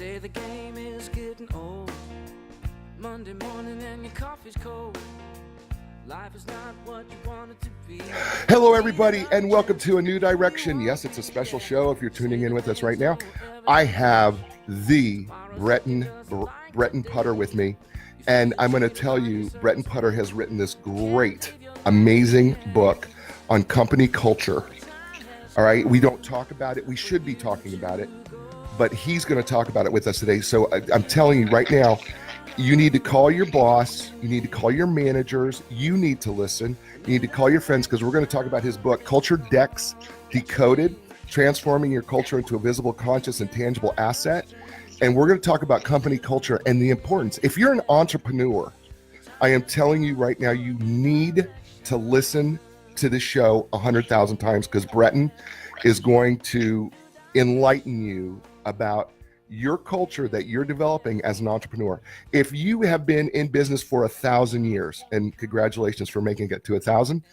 say the game is getting old. Monday morning and your coffee's cold. Life is not what you want it to be. Hello, everybody, and welcome to A New Direction. Yes, it's a special show if you're tuning in with us right now. I have the Bretton Putter with me, and I'm going to tell you, Bretton Putter has written this great, amazing book on company culture. All right, we don't talk about it. We should be talking about it, but he's going to talk about it with us today. So I'm telling you right now, you need to call your boss. You need to call your managers. You need to listen. You need to call your friends, because we're going to talk about his book, Culture Decoded, Transforming Your Culture into a Visible, Conscious, and Tangible Asset. And we're going to talk about company culture and the importance. If you're an entrepreneur, I am telling you right now, you need to listen to the show 100,000 times, because Bretton is going to enlighten you about your culture that you're developing as an entrepreneur. If you have been in business for 1,000 years, and congratulations for making it to 1,000,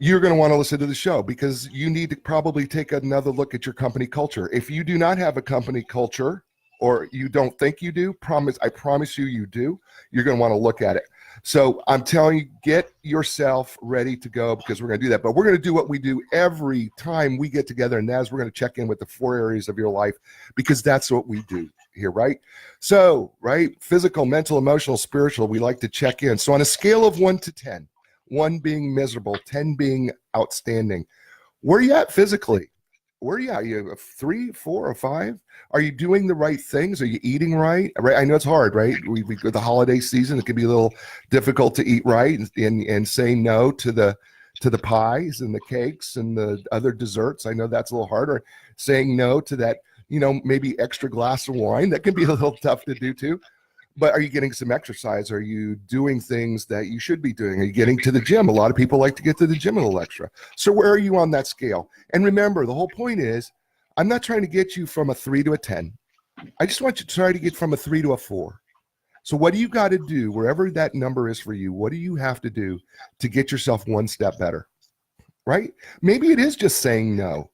you're going to want to listen to the show, because you need to probably take another look at your company culture. If you do not have a company culture, or you don't think you do, I promise you do, you're going to want to look at it. So I'm telling you, get yourself ready to go, because we're going to do that. But we're going to do what we do every time we get together, and that is we're going to check in with the 4 areas of your life, because that's what we do here, right? So, right, physical, mental, emotional, spiritual, we like to check in. So on a scale of 1 to 10, 1 being miserable, 10 being outstanding, where are you at physically? Where are you at? Are you a 3, 4, or 5? Are you doing the right things? Are you eating right? Right? I know it's hard, right? We go the holiday season. It can be a little difficult to eat right and say no to the pies and the cakes and the other desserts. I know that's a little harder. Saying no to that, maybe extra glass of wine. That can be a little tough to do too. But are you getting some exercise? Are you doing things that you should be doing? Are you getting to the gym? A lot of people like to get to the gym a little extra. So where are you on that scale? And remember, the whole point is, I'm not trying to get you from a 3 to a 10. I just want you to try to get from a 3 to a 4. So what do you got to do, wherever that number is for you? What do you have to do to get yourself one step better, right? Maybe it is just saying no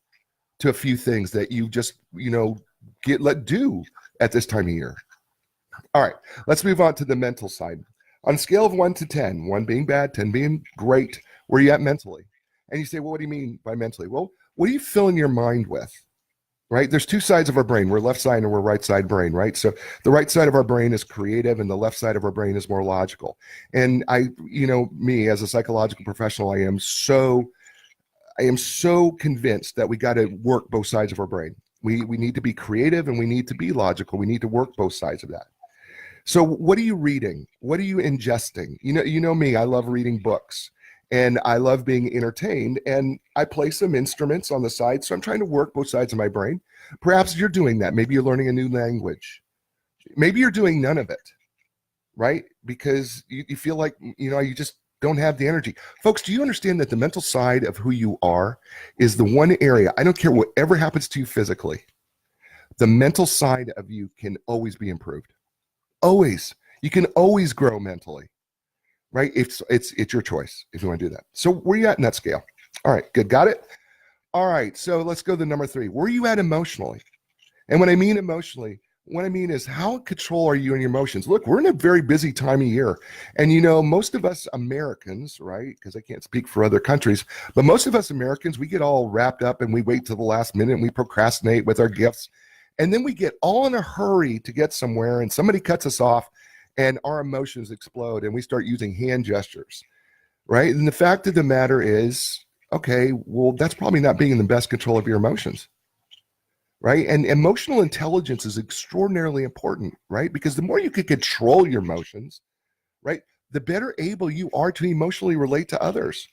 to a few things that you just, let do at this time of year. All right, let's move on to the mental side. On a scale of 1 to 10, 1 being bad, 10 being great, where are you at mentally? And you say, well, what do you mean by mentally? Well, what are you filling your mind with, right? There's 2 sides of our brain. We're left side and we're right side brain, right? So the right side of our brain is creative and the left side of our brain is more logical. And me as a psychological professional, I am so convinced that we got to work both sides of our brain. We need to be creative and we need to be logical. We need to work both sides of that. So what are you reading? What are you ingesting? You know me, I love reading books and I love being entertained, and I play some instruments on the side. So I'm trying to work both sides of my brain. Perhaps you're doing that. Maybe you're learning a new language. Maybe you're doing none of it, right? Because you feel like, you just don't have the energy. Folks, do you understand that the mental side of who you are is the one area, I don't care whatever happens to you physically, the mental side of you can always be improved. Always. You can always grow mentally, right? It's your choice if you want to do that. So where are you at in that scale? All right, good. Got it? All right, so let's go to number 3. Where are you at emotionally? And when I mean emotionally, what I mean is, how in control are you in your emotions? Look, we're in a very busy time of year. And most of us Americans, right? Because I can't speak for other countries, but most of us Americans, we get all wrapped up and we wait till the last minute and we procrastinate with our gifts. And then we get all in a hurry to get somewhere and somebody cuts us off and our emotions explode and we start using hand gestures, right? And the fact of the matter is, okay, well, that's probably not being in the best control of your emotions, right? And emotional intelligence is extraordinarily important, right? Because the more you can control your emotions, right, the better able you are to emotionally relate to others.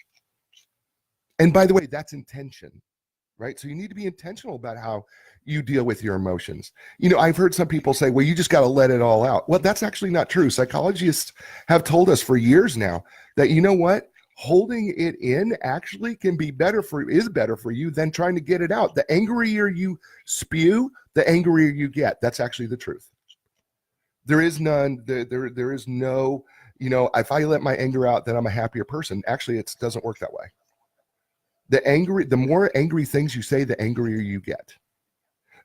And by the way, that's intention, right? So you need to be intentional about how you deal with your emotions. I've heard some people say, well, you just got to let it all out. Well, that's actually not true. Psychologists have told us for years now that, holding it in actually is better for you than trying to get it out. The angrier you spew, the angrier you get. That's actually the truth. There is none, there is no, if I let my anger out, then I'm a happier person. Actually, it doesn't work that way. The more angry things you say, the angrier you get.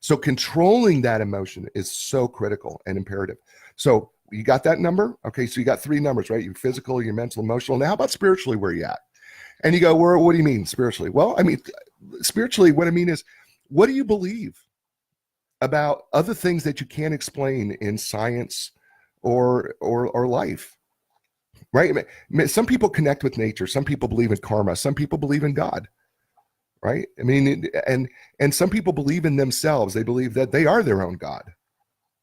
So controlling that emotion is so critical and imperative. So you got that number? Okay, so you got 3 numbers, right? Your physical, your mental, emotional. Now, how about spiritually? Where are you at? And you go, well, what do you mean spiritually? Well, I mean, spiritually, what I mean is, what do you believe about other things that you can't explain in science or life, right? Some people connect with nature. Some people believe in karma. Some people believe in God, right? I mean, and some people believe in themselves. They believe that they are their own God,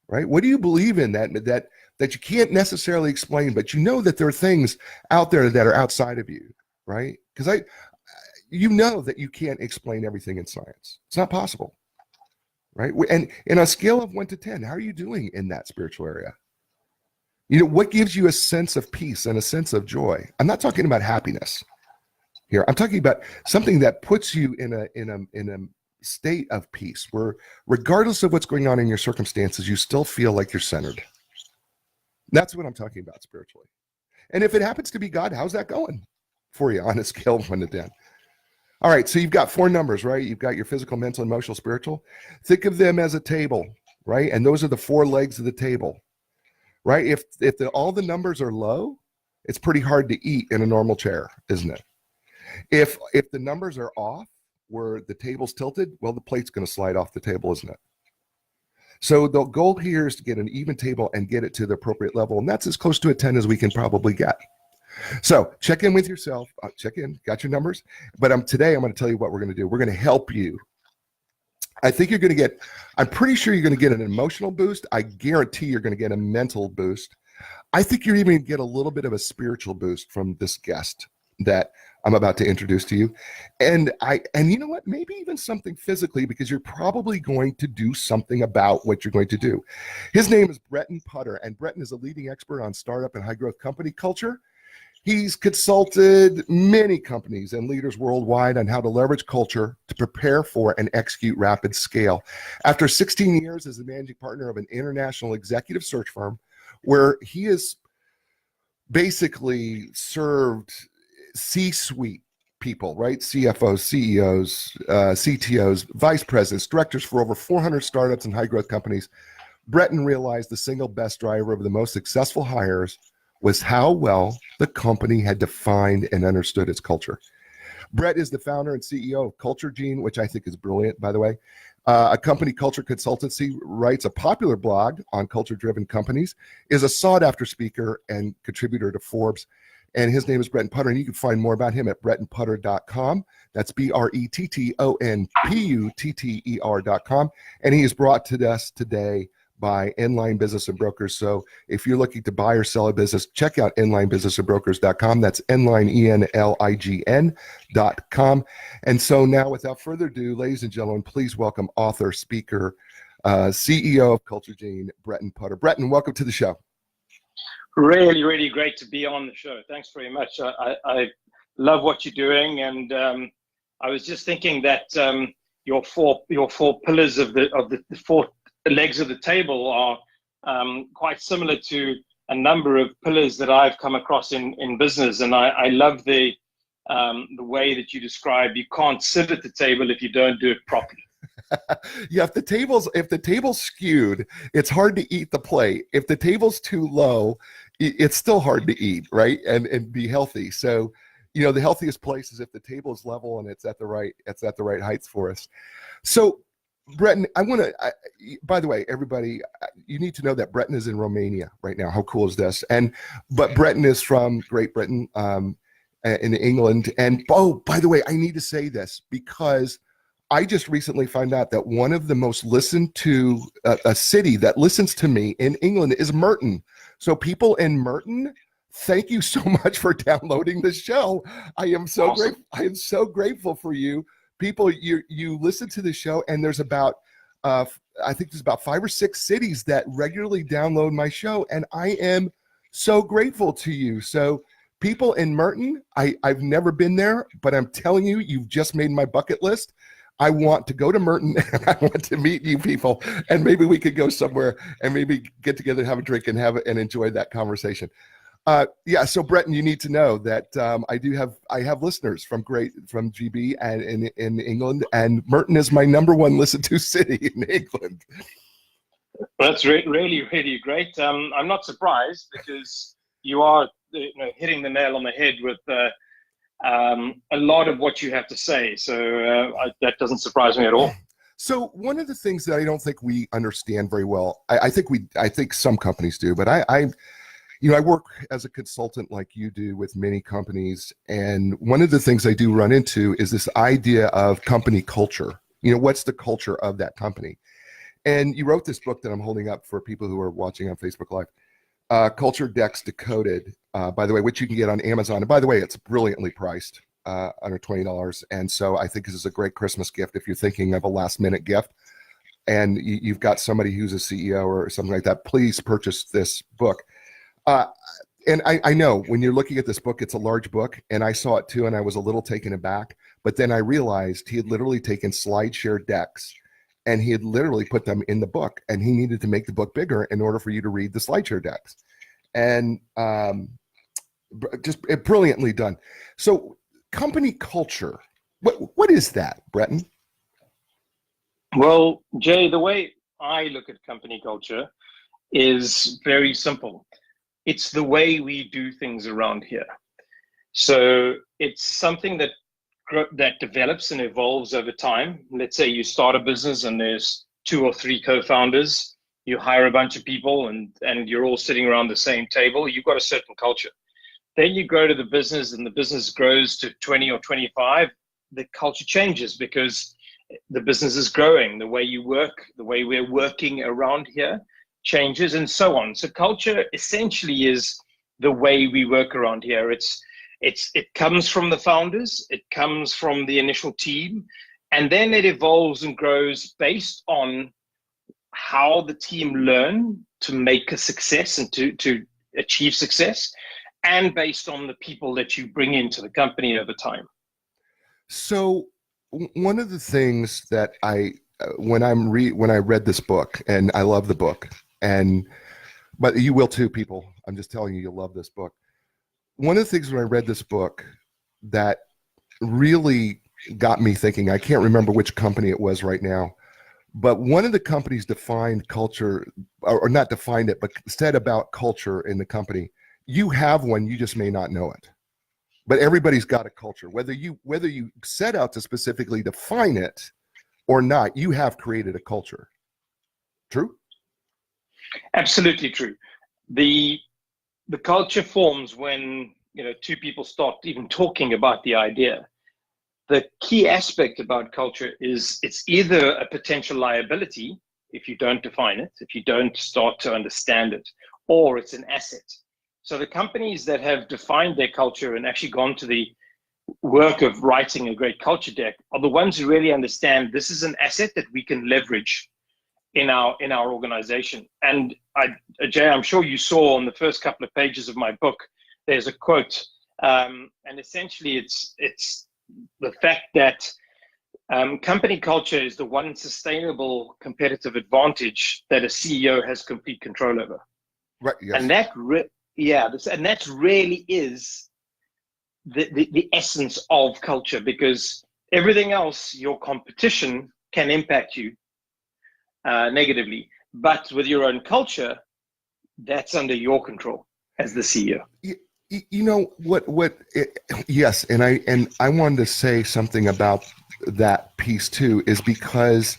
right? What do you believe in that you can't necessarily explain, but you know that there are things out there that are outside of you, right? Because you know that you can't explain everything in science. It's not possible, right? And on a scale of 1 to 10, how are you doing in that spiritual area? You know, what gives you a sense of peace and a sense of joy? I'm not talking about happiness here. I'm talking about something that puts you in a state of peace where, regardless of what's going on in your circumstances, you still feel like you're centered. That's what I'm talking about spiritually. And if it happens to be God, how's that going for you on a scale of 1 to 10? All right, so you've got 4 numbers, right? You've got your physical, mental, emotional, spiritual. Think of them as a table, right? And those are the 4 legs of the table, right? If all the numbers are low, it's pretty hard to eat in a normal chair, isn't it? If the numbers are off, where the table's tilted, well, the plate's going to slide off the table, isn't it? So the goal here is to get an even table and get it to the appropriate level, and that's as close to a 10 as we can probably get. So check in with yourself. Check in, got your numbers. But today I'm going to tell you what we're going to do. We're going to help you. I think I'm pretty sure you're going to get an emotional boost. I guarantee you're going to get a mental boost. I think you're even going to get a little bit of a spiritual boost from this guest that I'm about to introduce to you. And you know what? Maybe even something physically, because you're probably going to do something about what you're going to do. His name is Bretton Putter, and Bretton is a leading expert on startup and high growth company culture. He's consulted many companies and leaders worldwide on how to leverage culture to prepare for and execute rapid scale. After 16 years as the managing partner of an international executive search firm, where he has basically served C-suite people, right? CFOs, CEOs, CTOs, vice presidents, directors for over 400 startups and high growth companies, Bretton realized the single best driver of the most successful hires was how well the company had defined and understood its culture. Brett is the founder and CEO of Culture Gene, which I think is brilliant, by the way. A company culture consultancy, writes a popular blog on culture-driven companies, is a sought-after speaker and contributor to Forbes. And his name is Bretton Putter, and you can find more about him at brettonputter.com. That's BRETTONPUTTER.com. And he is brought to us today by Inline Business and Brokers. So if you're looking to buy or sell a business, check out inlinebusinessandbrokers.com. That's inline, ENLIGN.com. And so now, without further ado, ladies and gentlemen, please welcome author, speaker, CEO of Culture Gene, Bretton Putter. Bretton, welcome to the show. Really, really great to be on the show. Thanks very much. I love what you're doing, and I was just thinking that your four pillars of the 4 legs of the table are quite similar to a number of pillars that I've come across in business, and I love the way that you describe you can't sit at the table if you don't do it properly. Yeah, if the table's skewed, it's hard to eat the plate. If the table's too low, it's still hard to eat, right? And be healthy. So, you know, the healthiest place is if the table is level and it's at the right heights for us. So, Bretton, by the way, everybody, you need to know that Bretton is in Romania right now. How cool is this? But Bretton is from Great Britain, in England. And by the way, I need to say this because I just recently found out that one of the most listened to, a city that listens to me in England is Merton. So people in Merton, thank you so much for downloading the show. I am so Awesome. grateful. I am so grateful for you. People, you listen to the show, and there's about, I think there's about 5 or 6 cities that regularly download my show, and I am so grateful to you. So people in Merton, I've never been there, but I'm telling you, you've just made my bucket list. I want to go to Merton, and I want to meet you people, and maybe we could go somewhere and maybe get together, have a drink, and enjoy that conversation. Yeah, so Bretton, you need to know that I have listeners from GB and in England, and Merton is my number one listened to city in England. That's really, really great. I'm not surprised because you are hitting the nail on the head with a lot of what you have to say. So that doesn't surprise me at all. So one of the things that I don't think we understand very well, I think some companies do, but I work as a consultant like you do with many companies. And one of the things I do run into is this idea of company culture. What's the culture of that company? And you wrote this book that I'm holding up for people who are watching on Facebook Live, Culture Decks Decoded, by the way, which you can get on Amazon. And by the way, it's brilliantly priced, under $20. And so I think this is a great Christmas gift if you're thinking of a last minute gift and you've got somebody who's a CEO or something like that. Please purchase this book. And I know when you're looking at this book, it's a large book, and I saw it too, and I was a little taken aback. But then I realized he had literally taken SlideShare decks and he had literally put them in the book, and he needed to make the book bigger in order for you to read the SlideShare decks. And just brilliantly done. So company culture, what is that, Bretton? Well, Jay, the way I look at company culture is very simple. It's the way we do things around here. So it's something that develops and evolves over time. Let's say you start a business and there's 2 or 3 co-founders. You hire a bunch of people and you're all sitting around the same table. You've got a certain culture. Then you grow to the business and the business grows to 20 or 25. The culture changes because the business is growing. The way you work, the way we're working around here changes, and so on. So culture essentially is the way we work around here. It comes from the founders, it comes from the initial team, and then it evolves and grows based on how the team learn to make a success and to achieve success, and based on the people that you bring into the company over time. So one of the things that when I read this book, and I love the book, but you will too, people. I'm just telling you, you'll love this book. One of the things when I read this book that really got me thinking, I can't remember which company it was right now, but one of the companies defined culture, or not defined it, but said about culture in the company. You have one, you just may not know it. But everybody's got a culture. Whether you set out to specifically define it or not, you have created a culture. True? Absolutely true. The culture forms when 2 people start even talking about the idea. The key aspect about culture is it's either a potential liability if you don't define it, if you don't start to understand it, or it's an asset. So the companies that have defined their culture and actually gone to the work of writing a great culture deck are the ones who really understand this is an asset that we can leverage in our organization. And Jay, I'm sure you saw on the first couple of pages of my book, there's a quote, and essentially it's the fact that company culture is the one sustainable competitive advantage that a CEO has complete control over. Right. Yes. And that really is the essence of culture, because everything else, your competition can impact you negatively, but with your own culture, that's under your control as the CEO. Yes, and I wanted to say something about that piece too, is because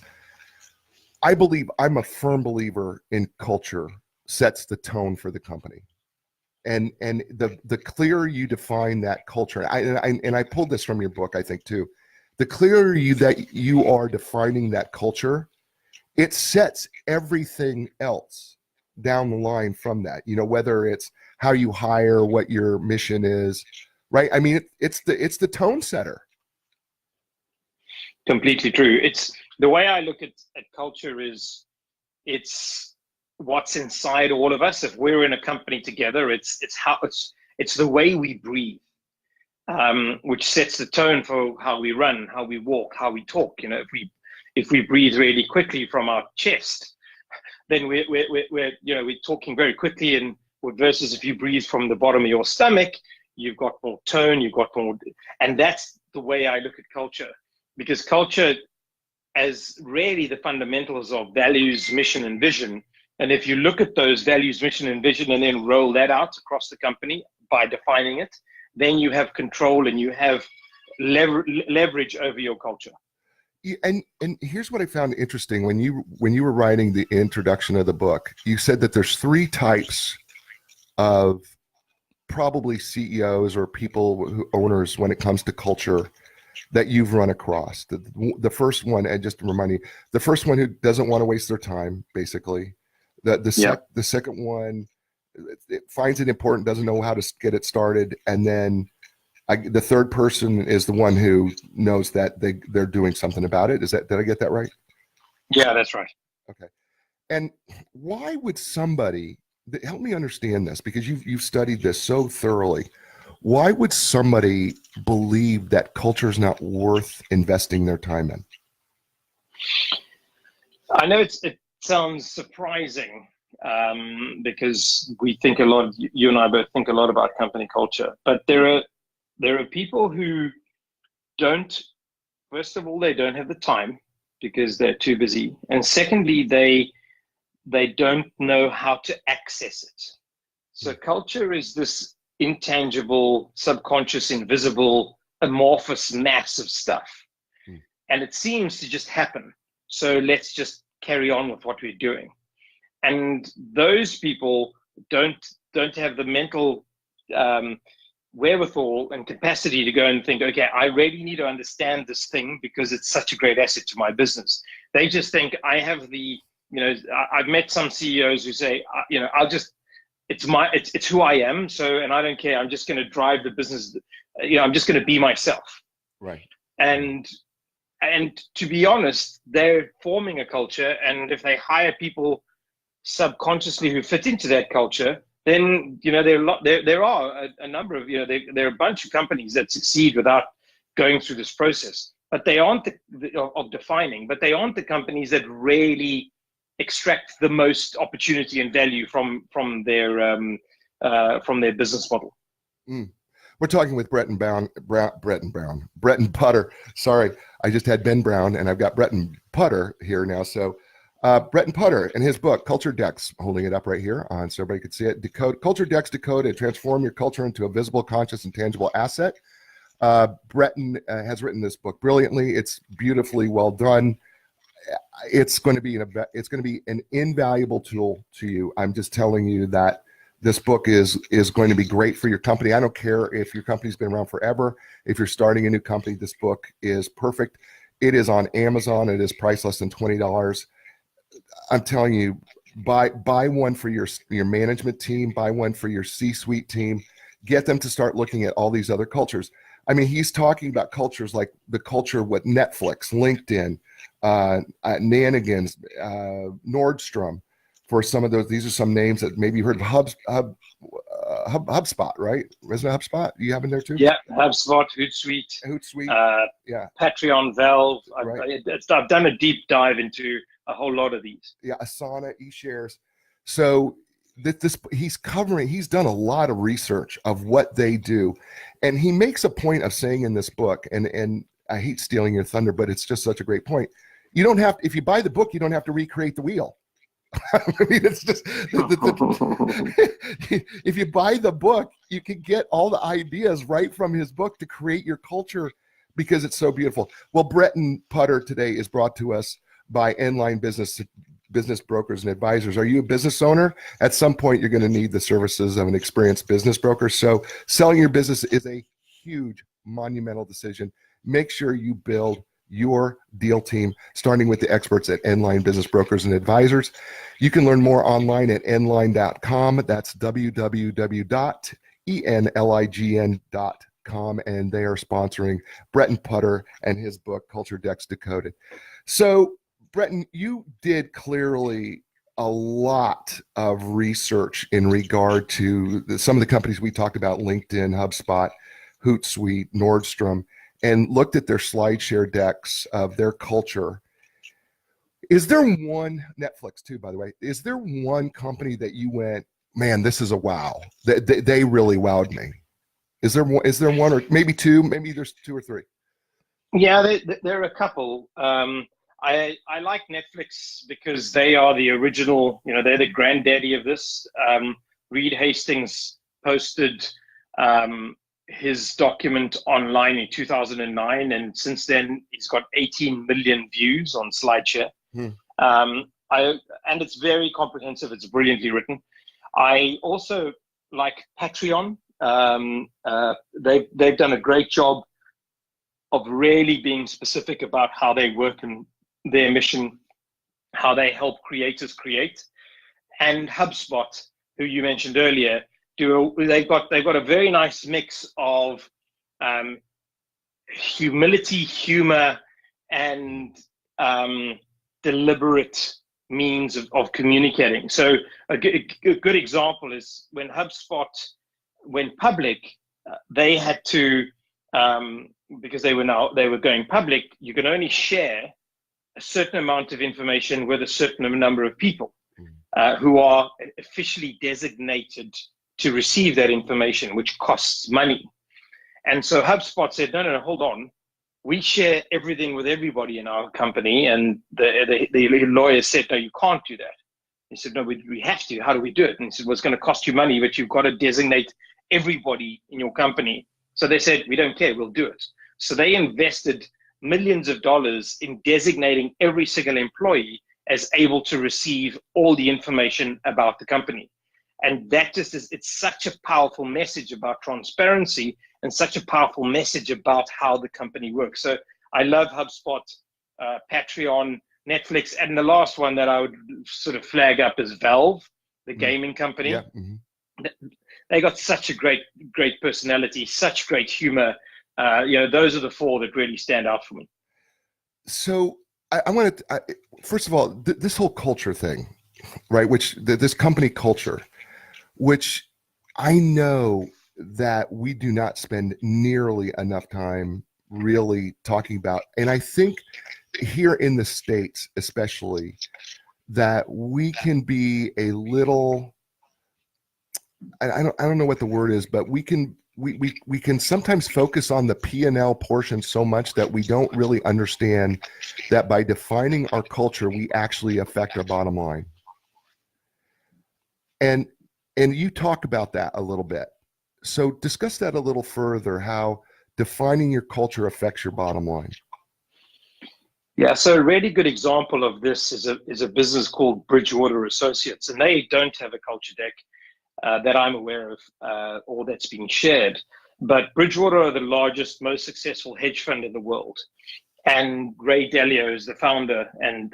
I'm a firm believer in culture sets the tone for the company. And the clearer you define that culture, and I pulled this from your book, I think too, the clearer that you are defining that culture, it sets everything else down the line from that. Whether it's how you hire, what your mission is, right? I mean, it's the tone setter. Completely true. It's the way I look at culture is it's what's inside all of us. If we're in a company together, it's the way we breathe, which sets the tone for how we run, how we walk, how we talk. If we breathe really quickly from our chest, then we're talking very quickly and versus if you breathe from the bottom of your stomach, you've got more tone, you've got more, and that's the way I look at culture, because culture as really the fundamentals of values, mission, and vision. And if you look at those values, mission, and vision, and then roll that out across the company by defining it, then you have control and you have leverage over your culture. Yeah, and here's what I found interesting when you were writing the introduction of the book. You said that there's 3 types of probably CEOs or owners when it comes to culture that you've run across. The first one, and just to remind you, the first one who doesn't want to waste their time, basically. The second one, it finds it important, doesn't know how to get it started, and then the third person is the one who knows that they're doing something about it. Did I get that right? Yeah, that's right. Okay. And why would somebody, help me understand this, because you've studied this so thoroughly. Why would somebody believe that culture is not worth investing their time in? I know it sounds surprising because we think a lot, you and I both think a lot about company culture, but there are people who don't, first of all, they don't have the time because they're too busy. And secondly, they don't know how to access it. So culture is this intangible, subconscious, invisible, amorphous mass of stuff. And it seems to just happen. So let's just carry on with what we're doing. And those people don't have the mental wherewithal and capacity to go and think, okay, I really need to understand this thing because it's such a great asset to my business. They just think I have I've met some CEOs who say, it's who I am. So, and I don't care. I'm just going to drive the business. I'm just going to be myself. Right. And to be honest, they're forming a culture. And if they hire people subconsciously who fit into that culture, then, there are a number of, there are a bunch of companies that succeed without going through this process, but they aren't of defining, but they aren't the companies that really extract the most opportunity and value from their business model. We're talking with Bretton Putter. Sorry, I just had Ben Brown, and I've got Bretton Putter here now. So Bretton Putter and his book, Culture Decks, holding it up right here so everybody could see it. Culture Decks Decoded, transform your culture into a visible, conscious, and tangible asset. Bretton has written this book brilliantly. It's beautifully well done. It's going to be an invaluable tool to you. I'm just telling you that this book is going to be great for your company. I don't care if your company's been around forever. If you're starting a new company, this book is perfect. It is on Amazon. It is priced less than $20. I'm telling you, buy one for your management team, buy one for your C-suite team. Get them to start looking at all these other cultures. I mean, he's talking about cultures like the culture with Netflix, LinkedIn, Nanigans, Nordstrom. For some of those, these are some names that maybe you heard of. HubSpot, right? Isn't it HubSpot? You have in there too? Yeah, HubSpot, Hootsuite. Yeah. Patreon, Valve. Right. I've done a deep dive into a whole lot of these. Yeah, Asana, eShares. So he's done a lot of research of what they do, and he makes a point of saying in this book, and I hate stealing your thunder, but it's just such a great point. You don't have, if you buy the book, you don't have to recreate the wheel. I mean, it's just if you buy the book, you can get all the ideas right from his book to create your culture because it's so beautiful. Well, Bretton Putter today is brought to us by Enline Business Brokers and Advisors. Are you a business owner? At some point, you're going to need the services of an experienced business broker. So selling your business is a huge, monumental decision. Make sure you build your deal team, starting with the experts at Enline Business Brokers and Advisors. You can learn more online at enline.com. That's www.enlign.com. And they are sponsoring Bretton Putter and his book, Culture Decks Decoded. So, Bretton, you did clearly a lot of research in regard to some of the companies we talked about, LinkedIn, HubSpot, Hootsuite, Nordstrom, and looked at their SlideShare decks of their culture. Is there one, Netflix too, by the way, is there one company that you went, man, this is a wow. They really wowed me. Is there one or maybe two? Maybe there's two or three. Yeah, there are a couple. I like Netflix because they are the original, they're the granddaddy of this. Reed Hastings posted his document online in 2009, and since then he's got 18 million views on SlideShare. And it's very comprehensive. It's brilliantly written. I also like Patreon. They've done a great job of really being specific about how they work and their mission, how they help creators create. And HubSpot, who you mentioned earlier, they've got a very nice mix of humility, humor, and deliberate means of communicating. So a good example is when HubSpot went public, they had to, because they were going public, you can only share a certain amount of information with a certain number of people who are officially designated to receive that information, which costs money. And so HubSpot said, no, hold on. We share everything with everybody in our company. And the lawyer said, no, you can't do that. He said, no, we have to. How do we do it? And he said, well, it's going to cost you money, but you've got to designate everybody in your company. So they said, we don't care, we'll do it. So they invested millions of dollars in designating every single employee as able to receive all the information about the company. And that it's such a powerful message about transparency and such a powerful message about how the company works. So I love HubSpot, Patreon, Netflix, and the last one that I would sort of flag up is Valve, the gaming company. Yeah. They got such a great personality, such great humor. Those are the four that really stand out for me. So I want to, first of all, this whole culture thing, right? Which this company culture, which I know that we do not spend nearly enough time really talking about. And I think here in the States, especially, that we can be a little, I don't know what the word is, but we can sometimes focus on the P&L portion so much that we don't really understand that by defining our culture, we actually affect our bottom line. And you talk about that a little bit. So discuss that a little further, how defining your culture affects your bottom line. Yeah, so a really good example of this is a business called Bridgewater Associates, and they don't have a culture deck that I'm aware of or that's being shared. But Bridgewater are the largest, most successful hedge fund in the world. And Ray Dalio is the founder and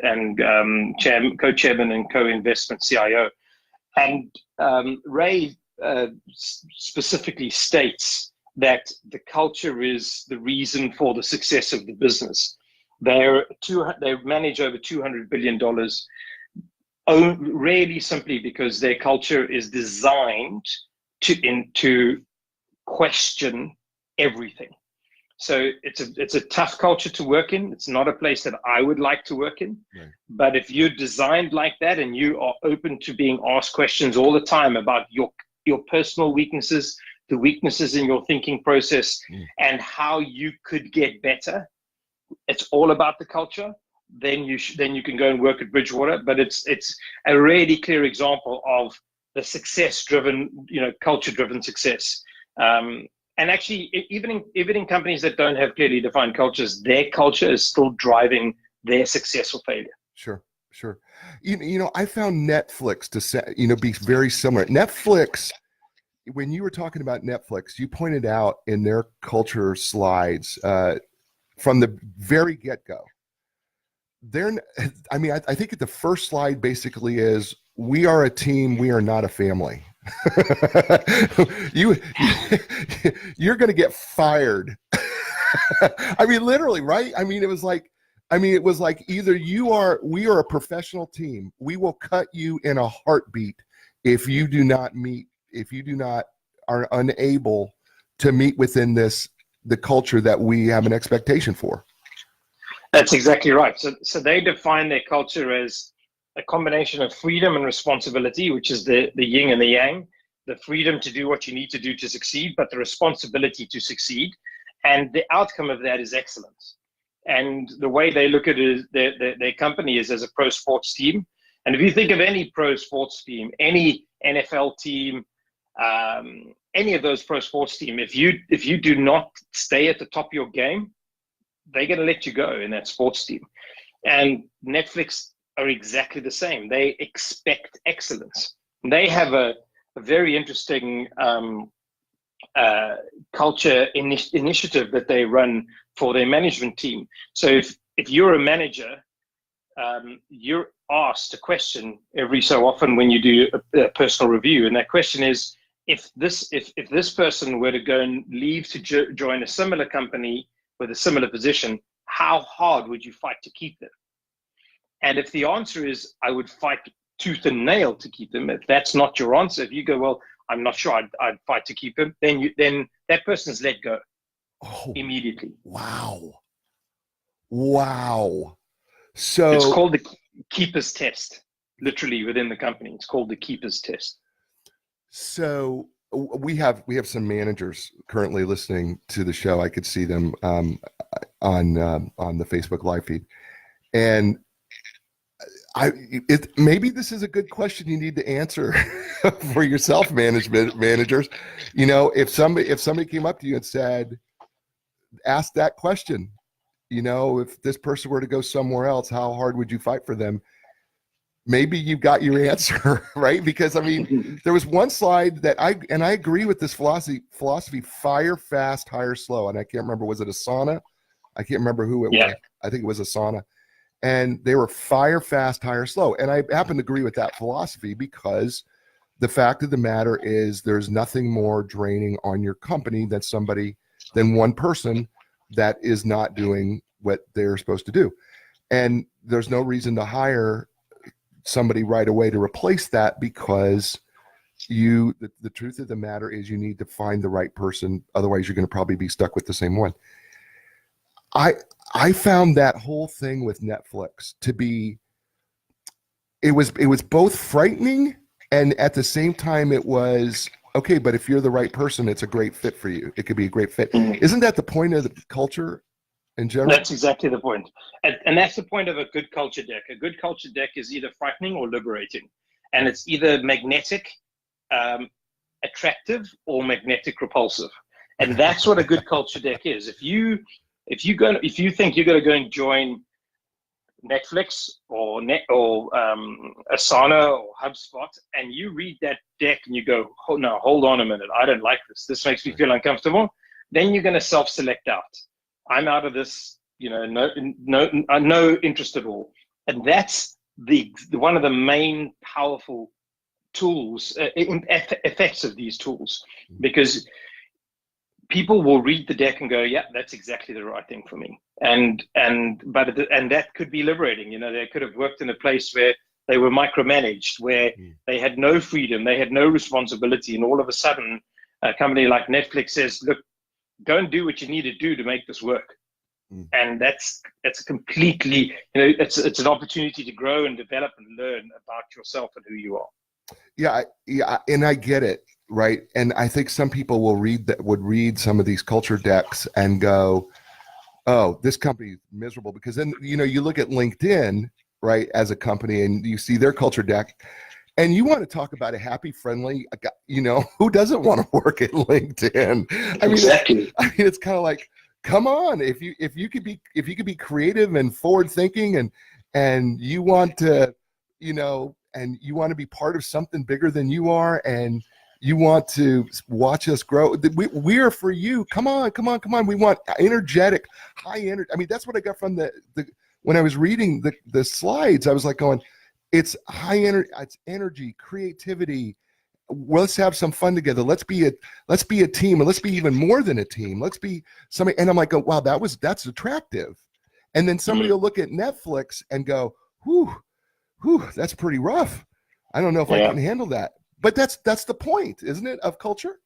co-chairman and co-investment CIO. And Ray specifically states that the culture is the reason for the success of the business. They manage over $200 billion, really simply because their culture is designed to question everything. So it's a tough culture to work in. It's not a place that I would like to work in. Right. But if you're designed like that and you are open to being asked questions all the time about your personal weaknesses, the weaknesses in your thinking process, and how you could get better, it's all about the culture. Then you can go and work at Bridgewater. But it's a really clear example of the success-driven, culture-driven success. And actually, even in companies that don't have clearly defined cultures, their culture is still driving their success or failure. Sure. I found Netflix to be very similar. Netflix, when you were talking about Netflix, you pointed out in their culture slides from the very get-go. I think the first slide basically is, we are a team, we are not a family. You're going to get fired. I mean, literally, right? It was like either we are a professional team. We will cut you in a heartbeat if you do not are unable to meet within the culture that we have an expectation for. That's exactly right. So they define their culture as a combination of freedom and responsibility, which is the yin and the yang, the freedom to do what you need to do to succeed, but the responsibility to succeed. And the outcome of that is excellence. And the way they look at it is their company is as a pro sports team. And if you think of any pro sports team, any NFL team, any of those pro sports team, if you do not stay at the top of your game, they're going to let you go in that sports team. And Netflix are exactly the same. They expect excellence. They have a very interesting culture initiative that they run for their management team. So if you're a manager, you're asked a question every so often when you do a personal review, and that question is, if this person were to go and leave to join a similar company with a similar position, how hard would you fight to keep them? And if the answer is, I would fight tooth and nail to keep them, if that's not your answer, if you go, well, I'm not sure I'd fight to keep him, then that person's let go immediately. Wow. So it's called the keeper's test, literally within the company. It's called the keeper's test. So we have some managers currently listening to the show. I could see them on the Facebook live feed, and maybe this is a good question you need to answer for yourself, managers. You know, if somebody came up to you and said, ask that question, you know, if this person were to go somewhere else, how hard would you fight for them? Maybe you got your answer, right? Because I mean, there was one slide that I agree with this philosophy, fire fast, hire slow. And I can't remember, was it Asana? I can't remember who it was. I think it was Asana. And they were fire fast, hire slow. And I happen to agree with that philosophy, because the fact of the matter is there's nothing more draining on your company than one person that is not doing what they're supposed to do. And there's no reason to hire somebody right away to replace that, because the truth of the matter is you need to find the right person. Otherwise, you're going to probably be stuck with the same one. I found that whole thing with Netflix to be, it was both frightening, and at the same time it was, okay, but if you're the right person, it's a great fit for you. It could be a great fit. Isn't that the point of the culture in general? That's exactly the point. And that's the point of a good culture deck. A good culture deck is either frightening or liberating. And it's either magnetic, attractive, or magnetic repulsive. And that's what a good culture deck is. If you think you're going to go and join Netflix or Asana or HubSpot, and you read that deck and you go, oh no, hold on a minute, I don't like this. This makes me feel uncomfortable. Then you're going to self-select out. I'm out of this, you know, no interest at all. And that's one of the main powerful tools, effects of these tools, because people will read the deck and go, yeah, that's exactly the right thing for me. And that could be liberating. You know, they could have worked in a place where they were micromanaged, where they had no freedom, they had no responsibility. And all of a sudden, a company like Netflix says, look, go and do what you need to do to make this work. And that's a completely, you know, it's an opportunity to grow and develop and learn about yourself and who you are. Yeah, and I get it, right? And I think some people would read some of these culture decks and go, oh, this company is miserable, because then, you know, you look at LinkedIn, right, as a company, and you see their culture deck, and you want to talk about a happy, friendly, you know, who doesn't want to work at LinkedIn? I mean, exactly. It's kind of like, come on, if you could be creative and forward thinking, and you want to, you know, and you want to be part of something bigger than you are, and you want to watch us grow, we are for you. Come on. We want energetic, high energy. I mean, that's what I got from the when I was reading the slides. I was like going, it's high energy, it's energy, creativity. Well, let's have some fun together. Let's be a team, and let's be even more than a team. Let's be somebody. And I'm like, oh, wow, that's attractive. And then somebody will look at Netflix and go, whew, that's pretty rough. I don't know if I can handle that. But that's the point, isn't it, of culture?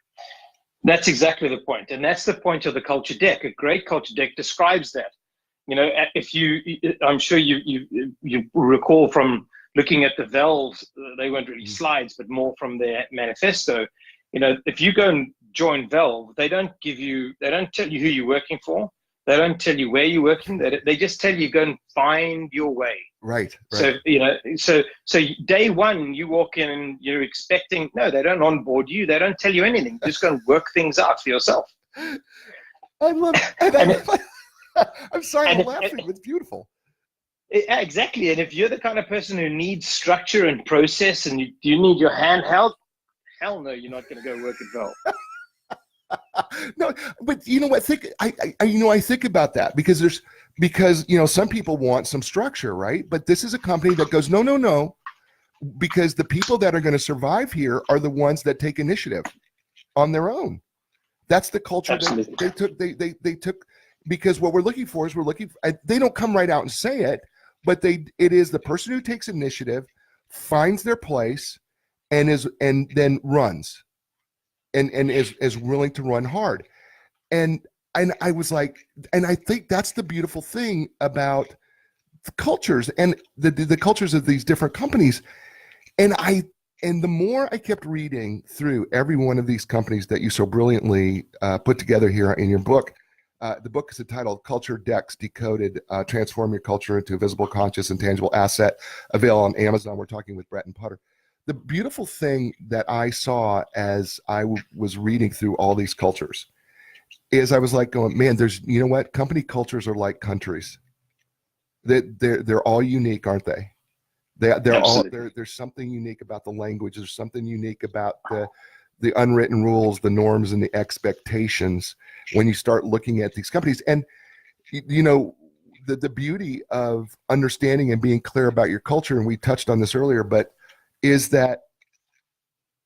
That's exactly the point. And that's the point of the culture deck. A great culture deck describes that. You know, I'm sure you recall from looking at the valves, they weren't really slides, but more from their manifesto. If you go and join Valve, they don't tell you who you're working for. They don't tell you where you're working. They just tell you go and find your way. Right. So, so day one, you walk in and you're expecting, no, they don't onboard you. They don't tell you anything. Just go and work things out for yourself. I love it. I'm sorry, I'm laughing. It's beautiful. Exactly. And if you're the kind of person who needs structure and process and you need your hand held, hell no, you're not going to go work at Valve. No, but you know what? I think about that because some people want some structure, right? But this is a company that goes, no, because the people that are going to survive here are the ones that take initiative on their own. That's the culture that they took, because what we're looking for is they don't come right out and say it, but it is the person who takes initiative, finds their place, and then runs. And is willing to run hard. And I was like, and I think that's the beautiful thing about the cultures and the cultures of these different companies. And the more I kept reading through every one of these companies that you so brilliantly put together here in your book, the book is entitled Culture Decoded, Transform Your Culture into a Visible, Conscious, and Tangible Asset, available on Amazon. We're talking with Bretton Putter. The beautiful thing that I saw as I was reading through all these cultures is I was like going, man, you know what? Company cultures are like countries. They're all unique, aren't they? There's something unique about the language. There's something unique about the unwritten rules, the norms, and the expectations when you start looking at these companies. And, the beauty of understanding and being clear about your culture, and we touched on this earlier, but is that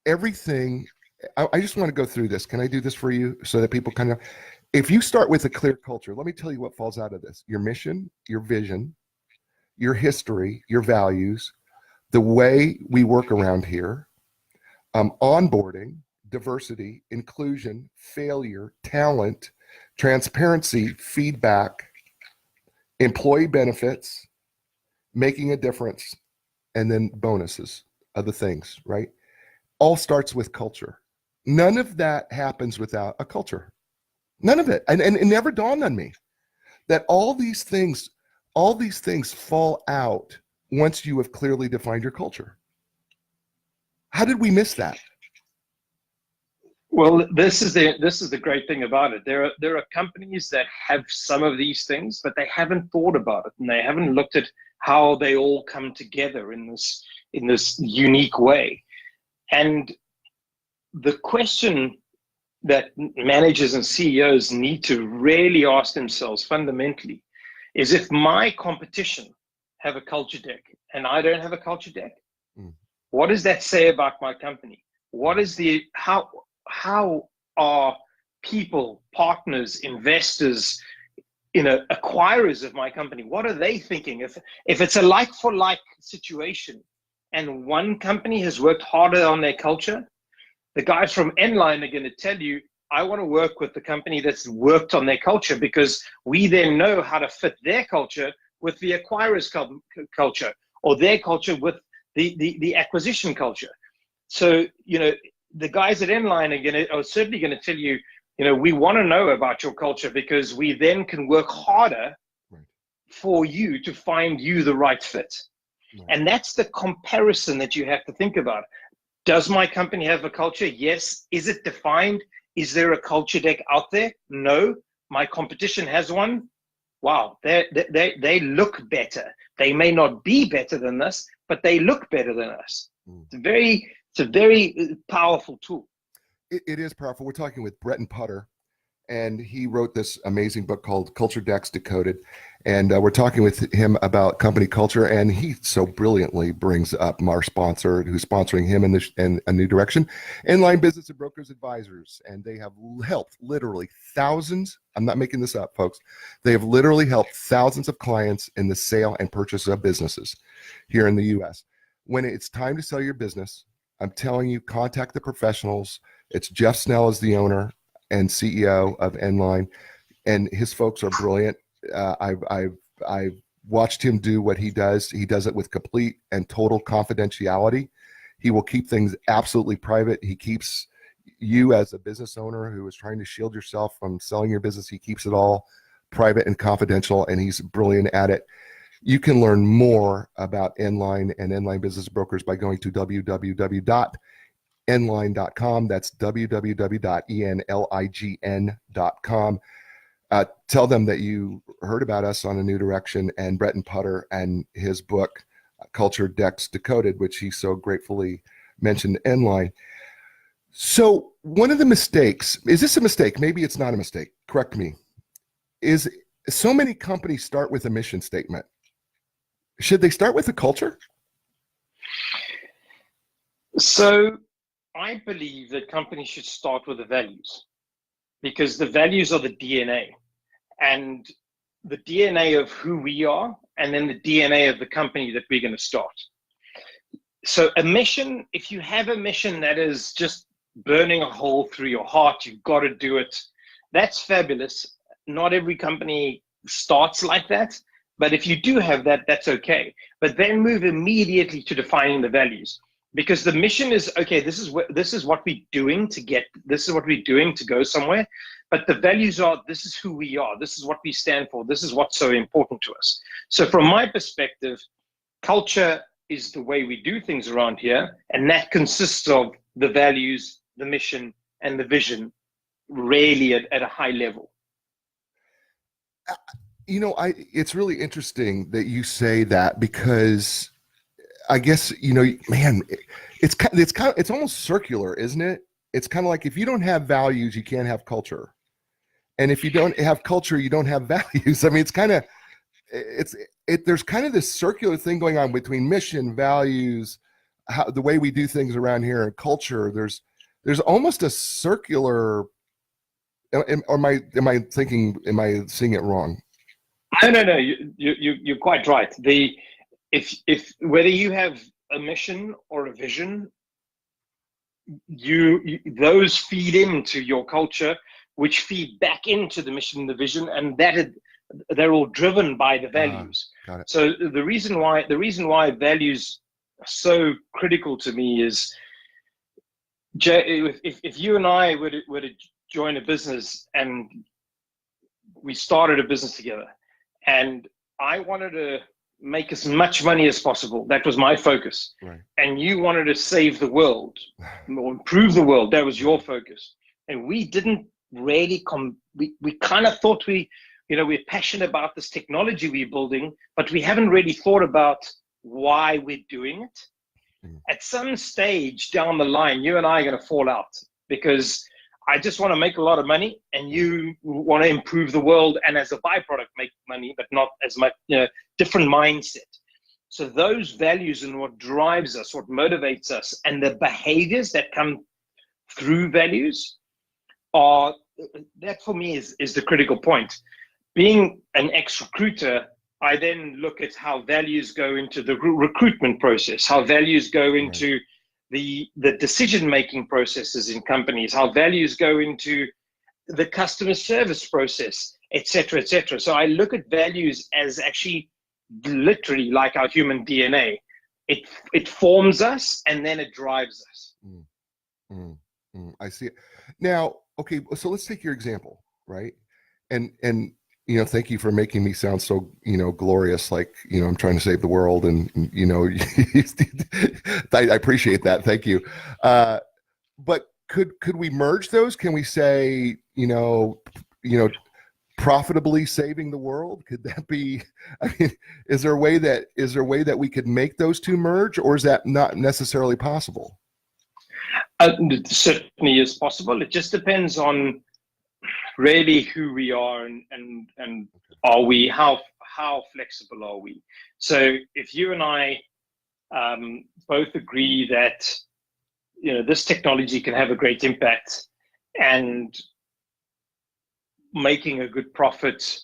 everything, I just want to go through this. Can I do this for you so that people kind of, if you start with a clear culture, let me tell you what falls out of this: your mission, your vision, your history, your values, the way we work around here, onboarding, diversity, inclusion, failure, talent, transparency, feedback, employee benefits, making a difference, and then bonuses. Other things, right? All starts with culture. None of that happens without a culture. None of it. And it never dawned on me that all these things fall out once you have clearly defined your culture. How did we miss that? Well, this is the great thing about it. There are companies that have some of these things, but they haven't thought about it, and they haven't looked at how they all come together in this unique way. And the question that managers and CEOs need to really ask themselves fundamentally is, if my competition have a culture deck and I don't have a culture deck, what does that say about my company? What is how are people, partners, investors, acquirers of my company, what are they thinking? If it's a like for like situation and one company has worked harder on their culture, the guys from Enline are going to tell you, I want to work with the company that's worked on their culture, because we then know how to fit their culture with the acquirer's culture, or their culture with the acquisition culture. So, the guys at Enline are certainly going to tell you, we want to know about your culture, because we then can work harder for you to find you the right fit. Right. And that's the comparison that you have to think about. Does my company have a culture? Yes. Is it defined? Is there a culture deck out there? No. My competition has one. Wow, they look better. They may not be better than us, but they look better than us. It's a very powerful tool. It is powerful. We're talking with Bretton Putter, and he wrote this amazing book called Culture Decoded. And we're talking with him about company culture, and he so brilliantly brings up our sponsor, who's sponsoring him in a new direction, Inline Business and Brokers Advisors. And they have helped literally thousands. I'm not making this up, folks. They have literally helped thousands of clients in the sale and purchase of businesses here in the U.S. When it's time to sell your business, I'm telling you, contact the professionals. It's Jeff Snell is the owner and CEO of Enline, and his folks are brilliant. I've watched him do what he does. He does it with complete and total confidentiality. He will keep things absolutely private. He keeps you as a business owner who is trying to shield yourself from selling your business. He keeps it all private and confidential, and he's brilliant at it. You can learn more about Nline and Nline Business Brokers by going to www.nline.com. That's www.enlign.com. Tell them that you heard about us on A New Direction and Bretton Putter and his book, Culture Decoded, which he so gratefully mentioned Nline. So one of the mistakes, is this a mistake? Maybe it's not a mistake. Correct me. Is so many companies start with a mission statement. Should they start with a culture? So I believe that companies should start with the values, because the values are the DNA, and the DNA of who we are, and then the DNA of the company that we're going to start. So a mission, if you have a mission that is just burning a hole through your heart, you've got to do it. That's fabulous. Not every company starts like that, but if you do have that, that's okay. But then move immediately to defining the values, because the mission is, okay, this is what we're doing to get, this is what we're doing to go somewhere. But the values are, this is who we are. This is what we stand for. This is what's so important to us. So from my perspective, culture is the way we do things around here. And that consists of the values, the mission, and the vision, really at a high level. You know, it's really interesting that you say that, because I guess, you know, man, it's almost circular, isn't it? It's kind of like, if you don't have values, you can't have culture. And if you don't have culture, you don't have values. I mean, it's kind of, there's kind of this circular thing going on between mission, values, the way we do things around here, and culture. There's almost a circular, am I seeing it wrong? No. You're quite right. If whether you have a mission or a vision, those feed into your culture, which feed back into the mission and the vision, and they're all driven by the values. Got it. So the reason why values are so critical to me is, if you and I were to join a business, and we started a business together, and I wanted to make as much money as possible. That was my focus. Right. And you wanted to save the world or improve the world. That was your focus. And we didn't really we kind of thought we're passionate about this technology we're building, but we haven't really thought about why we're doing it. At some stage down the line, you and I are going to fall out, because I just want to make a lot of money, and you want to improve the world, and as a byproduct make money, but not as much, different mindset. So those values and what drives us, what motivates us, and the behaviors that come through values that for me is the critical point. Being an ex-recruiter, I then look at how values go into the recruitment process, how values go into the decision-making processes in companies, how values go into the customer service process, et cetera, et cetera. So I look at values as actually literally like our human DNA. It forms us, and then it drives us. I see it. Now, okay, so let's take your example, right? And thank you for making me sound so, glorious, like, I'm trying to save the world, and, I appreciate that. Thank you. But could we merge those? Can we say, profitably saving the world? Could that be, is there a way that we could make those two merge, or is that not necessarily possible? It certainly is possible. It just depends on really who we are, and are we, how flexible are we? So if you and I both agree that this technology can have a great impact, and making a good profit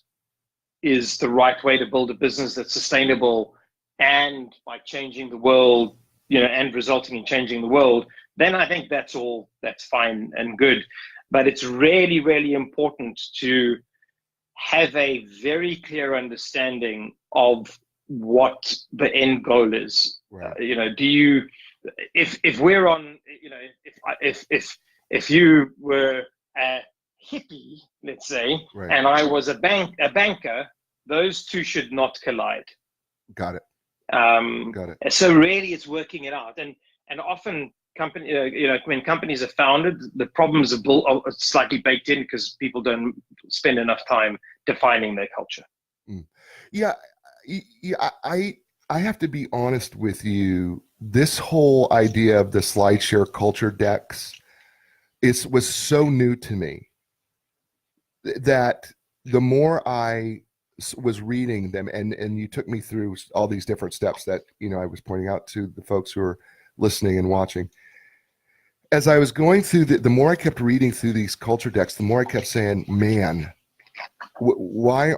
is the right way to build a business that's sustainable, and by changing the world, and resulting in changing the world, then I think that's fine and good. But it's really, really important to have a very clear understanding of what the end goal is. Right. Do you, if we're on, if you were a hippie, let's say, Right. and I was a banker, those two should not collide. Got it. Got it. So really, it's working it out, and often when companies are founded, the problems are slightly baked in because people don't spend enough time defining their culture. Yeah, I have to be honest with you. This whole idea of the SlideShare culture decks was so new to me that the more I was reading them, and you took me through all these different steps that I was pointing out to the folks who are listening and watching. As I was going through the more I kept reading through these culture decks, the more I kept saying, man, why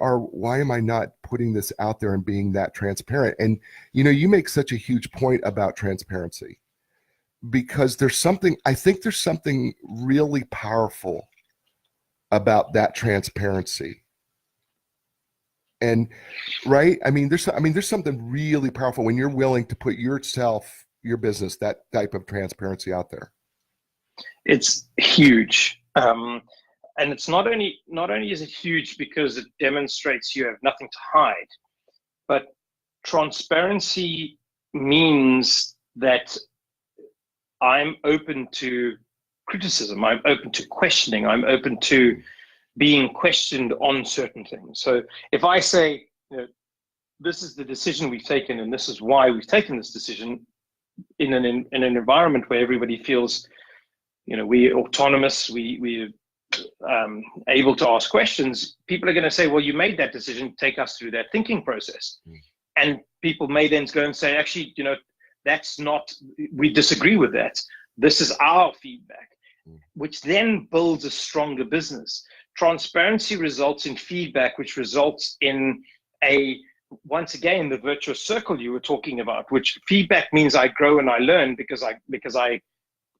am I not putting this out there and being that transparent? And you make such a huge point about transparency, because I think there's something really powerful about that transparency. And right, there's something really powerful when you're willing to put your business, that type of transparency out there. It's huge. And it's not only is it huge because it demonstrates you have nothing to hide, but transparency means that I'm open to criticism, I'm open to questioning, I'm open to being questioned on certain things. So if I say, this is the decision we've taken and this is why we've taken this decision, in an environment where everybody feels, we're autonomous, we're able to ask questions, people are going to say, well, you made that decision, take us through that thinking process. And people may then go and say, actually, that's not, we disagree with that. This is our feedback, which then builds a stronger business. Transparency results in feedback, which results in once again, the virtuous circle you were talking about, which feedback means I grow and I learn because I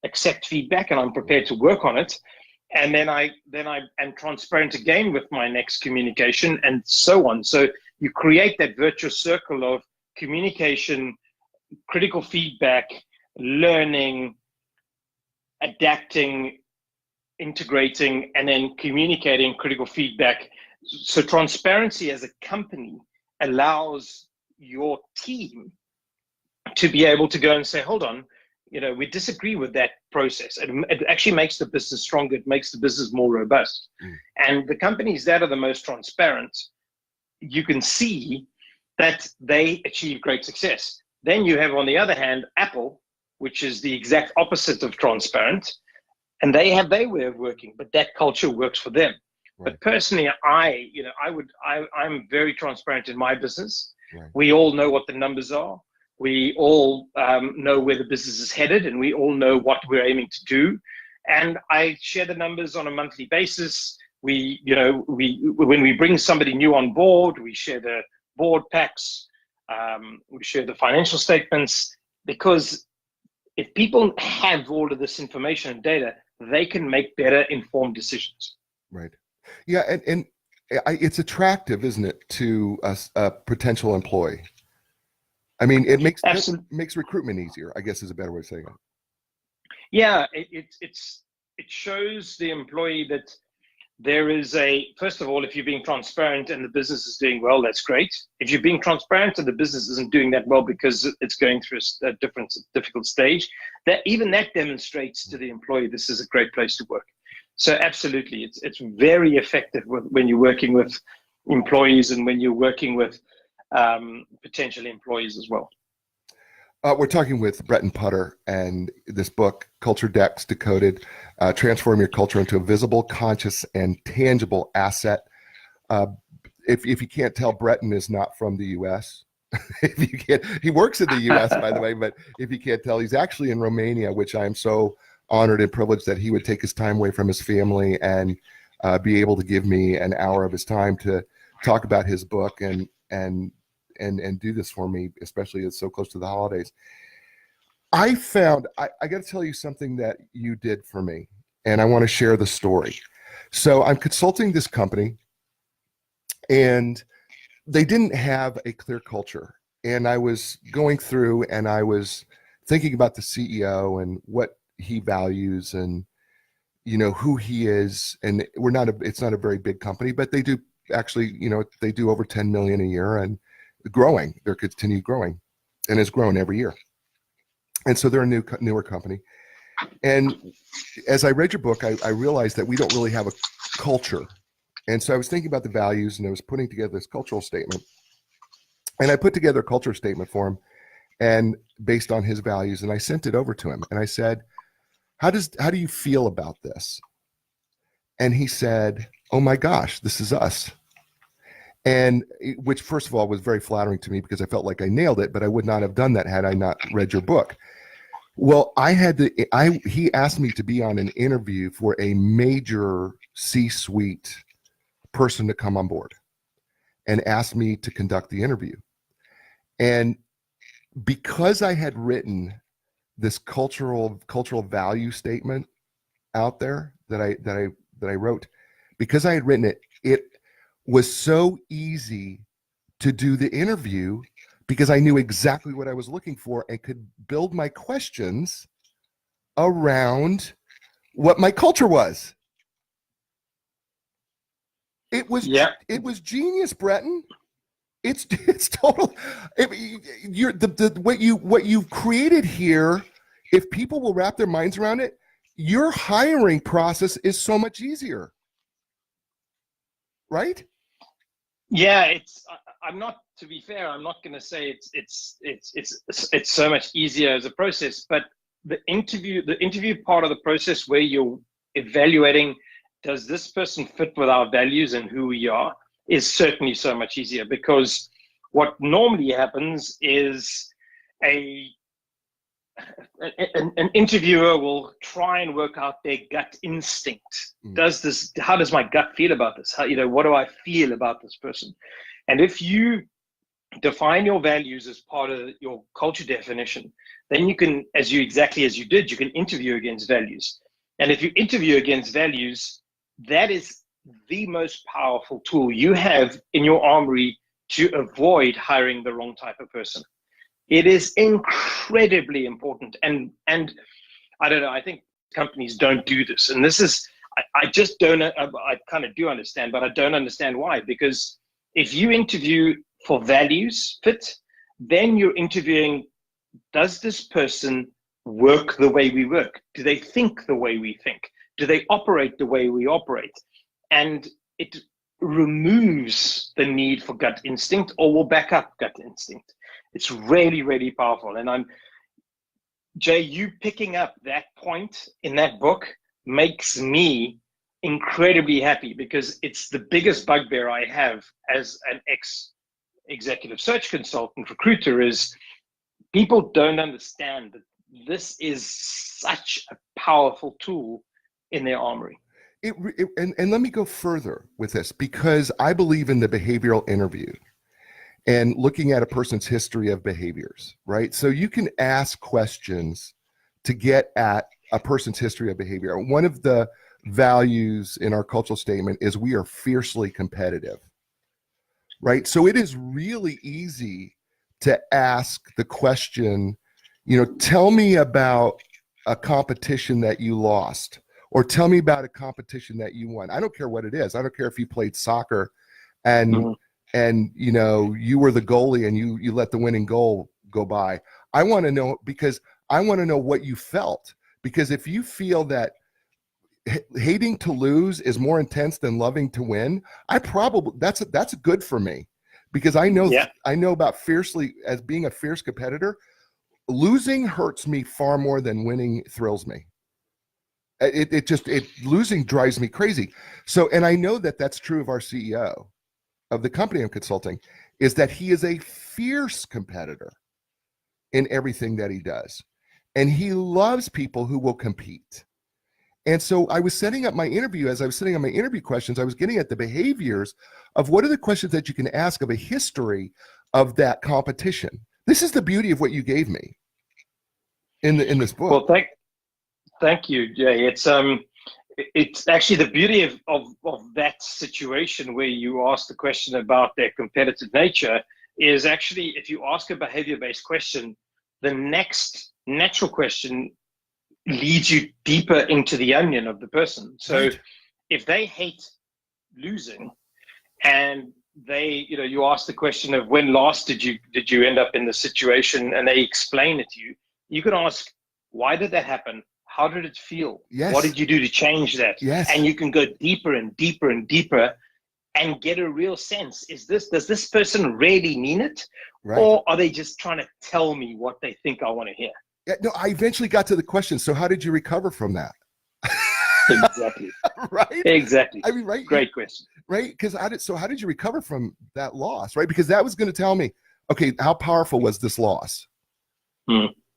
accept feedback and I'm prepared to work on it. And then I am transparent again with my next communication, and so on. So you create that virtuous circle of communication, critical feedback, learning, adapting, integrating, and then communicating critical feedback. So transparency as a company allows your team to be able to go and say, hold on, we disagree with that process. It actually makes the business stronger. It makes the business more robust. And the companies that are the most transparent, you can see that they achieve great success. Then you have, on the other hand, Apple, which is the exact opposite of transparent, and they have their way of working, but that culture works for them. Right. But personally, I'm very transparent in my business. Right. We all know what the numbers are. We all know where the business is headed, and we all know what we're aiming to do. And I share the numbers on a monthly basis. When we bring somebody new on board, we share the board packs, we share the financial statements, because if people have all of this information and data, they can make better informed decisions. Right. Yeah, and it's attractive, isn't it, to a potential employee? I mean, it makes recruitment easier, I guess is a better way of saying it. Yeah, it shows the employee that there is first of all, if you're being transparent and the business is doing well, that's great. If you're being transparent and the business isn't doing that well because it's going through a difficult stage, that demonstrates to the employee this is a great place to work. So absolutely, it's very effective when you're working with employees and when you're working with potential employees as well. We're talking with Bretton Putter and this book, Culture Decks, Decoded, Transform Your Culture into a Visible, Conscious, and Tangible Asset. If you can't tell, Bretton is not from the U.S. He works in the U.S., by the way, but if you can't tell, he's actually in Romania, which I am so honored and privileged that he would take his time away from his family and be able to give me an hour of his time to talk about his book and do this for me, especially it's so close to the holidays. I got to tell you something that you did for me, and I want to share the story. So I'm consulting this company, and they didn't have a clear culture. And I was going through and I was thinking about the CEO and what he values and, you know, who he is. And it's not a very big company, but they do actually, you know, they do over 10 million a year and growing. They're continue growing and has grown every year. And so they're a newer company. And as I read your book, I realized that we don't really have a culture. And so I was thinking about the values and I was putting together this cultural statement. And I put together a culture statement for him and based on his values. And I sent it over to him. And I said, how do you feel about this? And he said, oh my gosh, this is us. And which first of all was very flattering to me because I felt like I nailed it, but I would not have done that had I not read your book. Well, he asked me to be on an interview for a major C-suite person to come on board and asked me to conduct the interview. And because I had written this cultural value statement out there that I wrote, because I had written it, it was so easy to do the interview because I knew exactly what I was looking for and could build my questions around what my culture was. It was genius, Bretton. It's total. What you've created here. If people will wrap their minds around it, your hiring process is so much easier, right? Yeah, I'm not. To be fair, I'm not going to say it's so much easier as a process, but the interview part of the process where you're evaluating, does this person fit with our values and who we are, is certainly so much easier, because what normally happens is an interviewer will try and work out their gut instinct. How does my gut feel about this? What do I feel about this person? And if you define your values as part of your culture definition, then you can, exactly as you did, you can interview against values. And if you interview against values, that is the most powerful tool you have in your armory to avoid hiring the wrong type of person. It is incredibly important. And I don't know, I think companies don't do this. And this is, I just don't, I kind of do understand, but I don't understand why. Because if you interview for values fit, then you're interviewing, does this person work the way we work? Do they think the way we think? Do they operate the way we operate? And it removes the need for gut instinct, or will back up gut instinct. It's really, really powerful. And Jay, you picking up that point in that book makes me incredibly happy, because it's the biggest bugbear I have as an ex-executive search consultant recruiter is people don't understand that this is such a powerful tool in their armory. And let me go further with this, because I believe in the behavioral interview and looking at a person's history of behaviors, right? So you can ask questions to get at a person's history of behavior. One of the values in our cultural statement is we are fiercely competitive, right? So it is really easy to ask the question, tell me about a competition that you lost, or tell me about a competition that you won. I don't care what it is. I don't care if you played soccer and you were the goalie and you let the winning goal go by. I want to know, because I want to know what you felt. Because if you feel that hating to lose is more intense than loving to win, that's good for me, because I know about fiercely, as being a fierce competitor. Losing hurts me far more than winning thrills me. Losing drives me crazy. So, and I know that that's true of our CEO of the company I'm consulting, is that he is a fierce competitor in everything that he does. And he loves people who will compete. And so I was setting up my interview. As I was setting up my interview questions, I was getting at the behaviors of what are the questions that you can ask of a history of that competition. This is the beauty of what you gave me in this book. Well, thank you, Jay. It's it's actually the beauty of that situation where you ask the question about their competitive nature is actually, if you ask a behavior-based question, the next natural question leads you deeper into the onion of the person. So Right. if they hate losing, and they, you ask the question of when last did you end up in the situation, and they explain it to you, you can ask, why did that happen? How did it feel? Yes. What did you do to change that? Yes. And you can go deeper and deeper and deeper and get a real sense. Does this person really mean it? Right. Or are they just trying to tell me what they think I want to hear? Yeah, no, I eventually got to the question. So how did you recover from that? Exactly. Right. Exactly. I mean, right. Great question. Right. Because how did you recover from that loss? Right. Because that was going to tell me, okay, how powerful was this loss?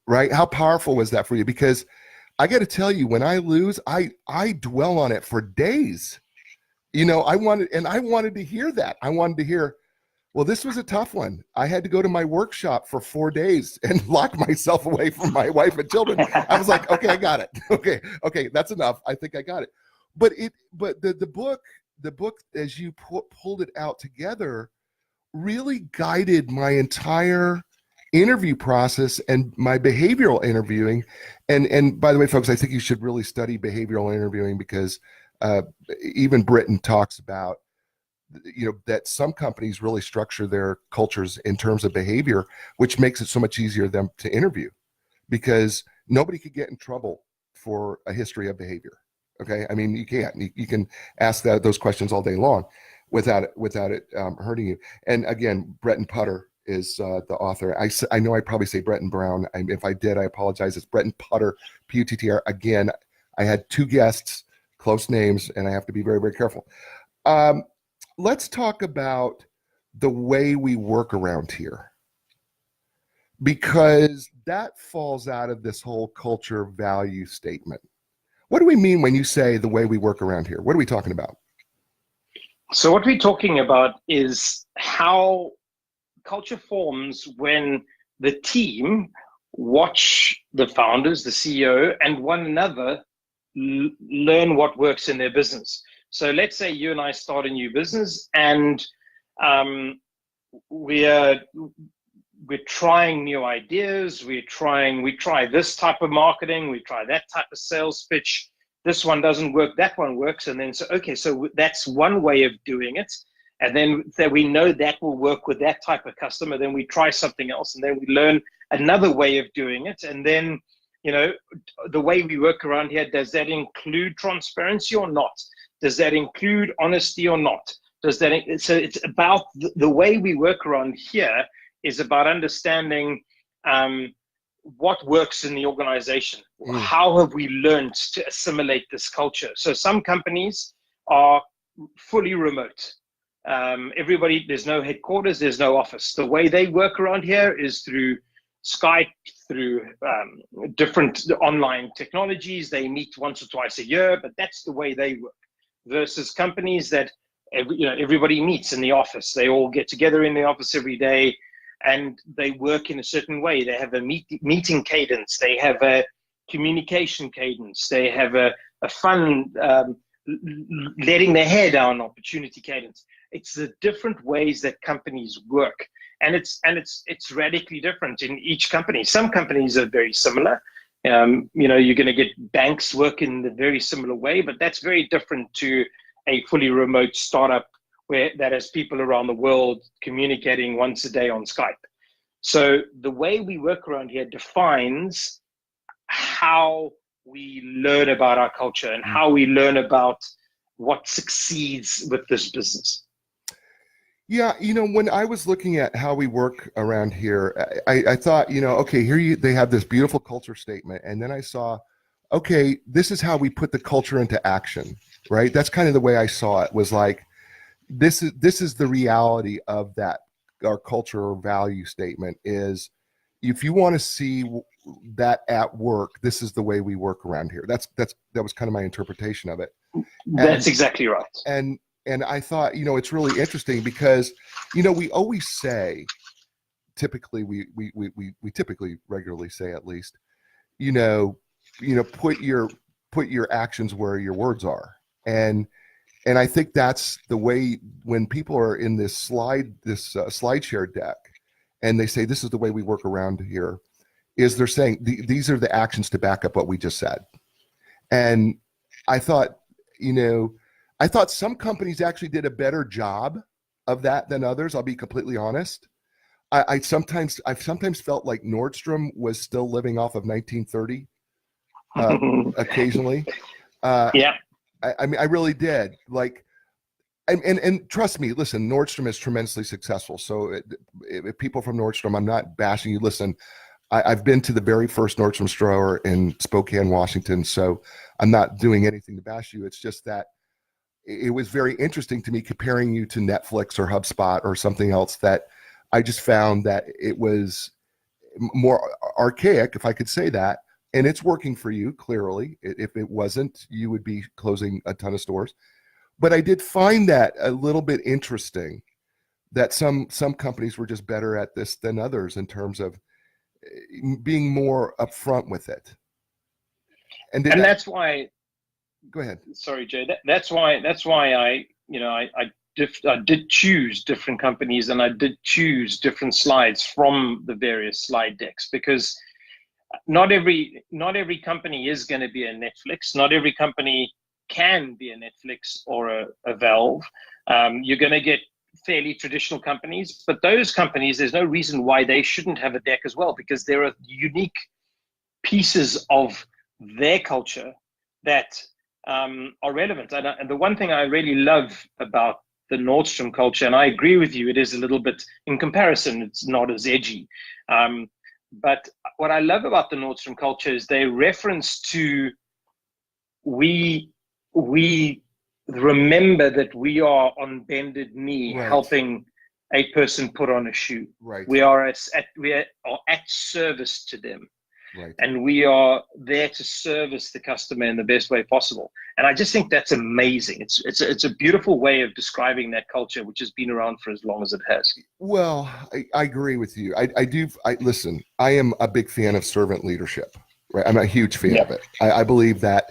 Right. How powerful was that for you? Because I got to tell you, when I lose, I dwell on it for days. I wanted to hear that. I wanted to hear, well, this was a tough one. I had to go to my workshop for 4 days and lock myself away from my wife and children. I was like, okay, I got it. Okay, that's enough. I think I got it. But the book, as you pulled it out together, really guided my entire interview process and my behavioral interviewing. And by the way, folks, I think you should really study behavioral interviewing, because even Bretton talks about, that some companies really structure their cultures in terms of behavior, which makes it so much easier them to interview, because nobody could get in trouble for a history of behavior. Okay. I mean, you can't, you can ask those questions all day long without it hurting you. And again, Bretton Putter is the author. I know I probably say Bretton Brown. If I did, I apologize. It's Bretton Putter, Puttr. Again, I had 2 guests, close names, and I have to be very, very careful. Let's talk about the way we work around here, because that falls out of this whole culture value statement. What do we mean when you say the way we work around here? What are we talking about? So what we're talking about is how culture forms when the team watch the founders, the CEO, and one another learn what works in their business. So let's say you and I start a new business, and we're trying new ideas. We try this type of marketing. We try that type of sales pitch. This one doesn't work. That one works. And then, so that's one way of doing it. And then we know that will work with that type of customer. Then we try something else, and then we learn another way of doing it. And then, the way we work around here, does that include transparency or not? Does that include honesty or not? So it's about the way we work around here is about understanding what works in the organization. How have we learned to assimilate this culture? So some companies are fully remote. There's no headquarters, there's no office. The way they work around here is through Skype, through different online technologies. They meet once or twice a year, but that's the way they work. Versus companies that everybody meets in the office. They all get together in the office every day, and they work in a certain way. They have a meeting cadence. They have a communication cadence. They have a fun, letting their hair down opportunity cadence. It's the different ways that companies work, and it's radically different in each company. Some companies are very similar. You're going to get banks work in a very similar way, but that's very different to a fully remote startup that has people around the world communicating once a day on Skype. So the way we work around here defines how we learn about our culture and how we learn about what succeeds with this business. Yeah, when I was looking at how we work around here, I thought, okay, they have this beautiful culture statement, and then I saw, okay, this is how we put the culture into action, right? That's kind of the way I saw it, was like, this is the reality of that. Our culture or value statement is, if you want to see that at work, this is the way we work around here. That was kind of my interpretation of it. That's exactly right. And I thought, it's really interesting because, we always say, typically, we typically regularly say, at least, put your put your actions where your words are. And I think that's the way when people are in this slide share deck, and they say this is the way we work around here, is they're saying these are the actions to back up what we just said. And I thought, I thought some companies actually did a better job of that than others. I'll be completely honest. I've sometimes felt like Nordstrom was still living off of 1930 occasionally. Yeah. I mean, I really did. Like, and trust me, listen, Nordstrom is tremendously successful. So if people from Nordstrom, I'm not bashing you. Listen, I've been to the very first Nordstrom store in Spokane, Washington. So I'm not doing anything to bash you. It's just that it was very interesting to me comparing you to Netflix or HubSpot or something else that I just found that it was more archaic, if I could say that. And it's working for you, clearly. If it wasn't, you would be closing a ton of stores. But I did find that a little bit interesting that some companies were just better at this than others in terms of being more upfront with it. And that's why. Go ahead. Sorry, Jay. That's why I did choose different companies, and I did choose different slides from the various slide decks, because not every company is going to be a Netflix. Not every company can be a Netflix or a Valve. You're going to get fairly traditional companies, but those companies, there's no reason why they shouldn't have a deck as well, because there are unique pieces of their culture that are relevant. And the one thing I really love about the Nordstrom culture, and I agree with you, it is a little bit, in comparison, it's not as edgy. But what I love about the Nordstrom culture is they reference to we remember that we are on bended knee, right, helping a person put on a shoe. Right. We are at service to them. Right. And we are there to service the customer in the best way possible. And I just think that's amazing. It's a beautiful way of describing that culture, which has been around for as long as it has. Well, I agree with you. Listen, I am a big fan of servant leadership, right? I'm a huge fan of it. I believe that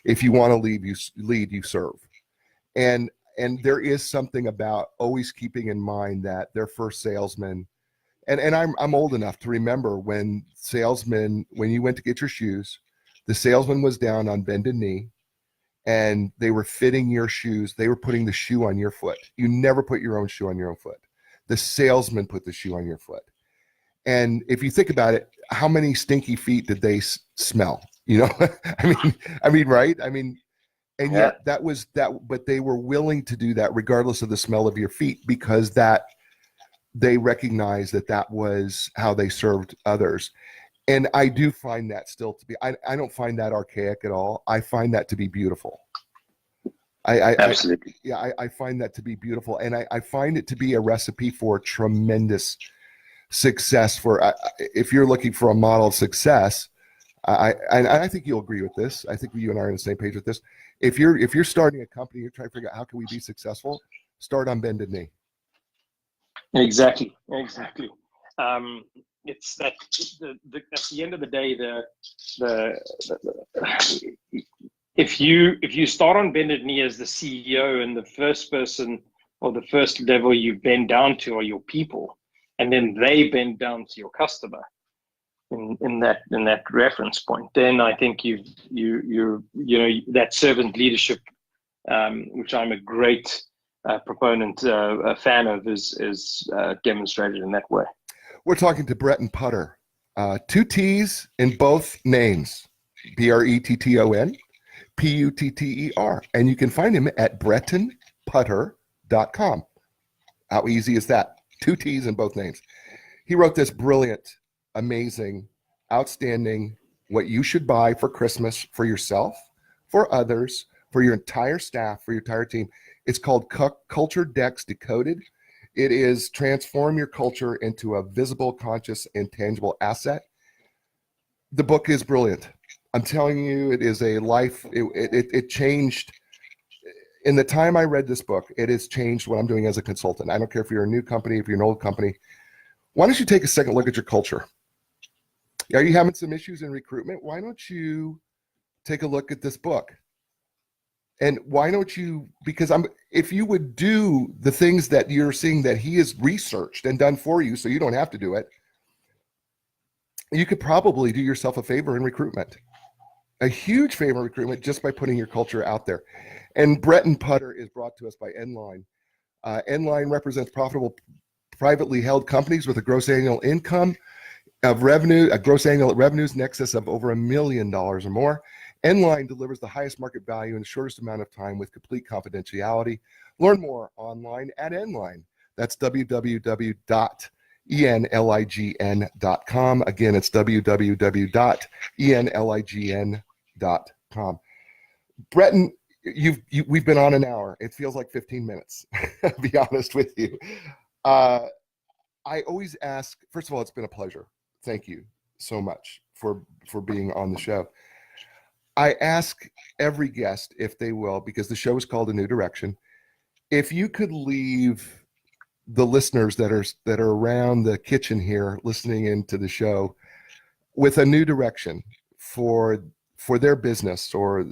if you want to lead, you serve. And there is something about always keeping in mind that their first salesman, and I'm old enough to remember when you went to get your shoes, the salesman was down on bended knee and they were fitting your shoes. They were putting the shoe on your foot. You never put your own shoe on your own foot. The salesman put the shoe on your foot. And if you think about it, how many stinky feet did they smell? I mean, right? I mean, and yet that was that, but they were willing to do that regardless of the smell of your feet, because they recognized that was how they served others. And I do find that still to be, I don't find that archaic at all. I find that to be beautiful. Absolutely. I find that to be beautiful. And I find it to be a recipe for tremendous success if you're looking for a model of success. I think you'll agree with this. I think you and I are on the same page with this. If you're starting a company, you're trying to figure out how can we be successful, start on bended knee. Exactly. It's that at the end of the day, if you start on bended knee as the CEO, and the first person or the first level you bend down to are your people, and then they bend down to your customer in that reference point, then I think you're that servant leadership, which I'm a great proponent, a fan of, is demonstrated in that way. We're talking to Bretton Putter, 2 T's in both names, Bretton, Putter, and you can find him at brettonputter.com. How easy is that? 2 T's in both names. He wrote this brilliant, amazing, outstanding, what you should buy for Christmas for yourself, for others, for your entire staff, for your entire team. It's called Culture Decks Decoded. It is transform your culture into a visible, conscious, and tangible asset. The book is brilliant. I'm telling you, it is a life. It changed. In the time I read this book, it has changed what I'm doing as a consultant. I don't care if you're a new company, if you're an old company. Why don't you take a second look at your culture? Are you having some issues in recruitment? Why don't you take a look at this book. And why don't you, because if you would do the things that you're seeing that he has researched and done for you, so you don't have to do it, you could probably do yourself a favor in recruitment, a huge favor in recruitment, just by putting your culture out there. And Bretton Putter is brought to us by Nline. Nline represents profitable, privately held companies with a gross annual income of revenue, a gross annual revenues in excess of over $1 million or more. Nline delivers the highest market value in the shortest amount of time with complete confidentiality. Learn more online at Nline. That's www.enlign.com. Again, it's www.enlign.com. Bretton, we've been on an hour. It feels like 15 minutes, to be honest with you. I always ask, first of all, it's been a pleasure. Thank you so much for being on the show. I ask every guest, if they will, because the show is called A New Direction, if you could leave the listeners that are around the kitchen here listening into the show with a new direction for their business or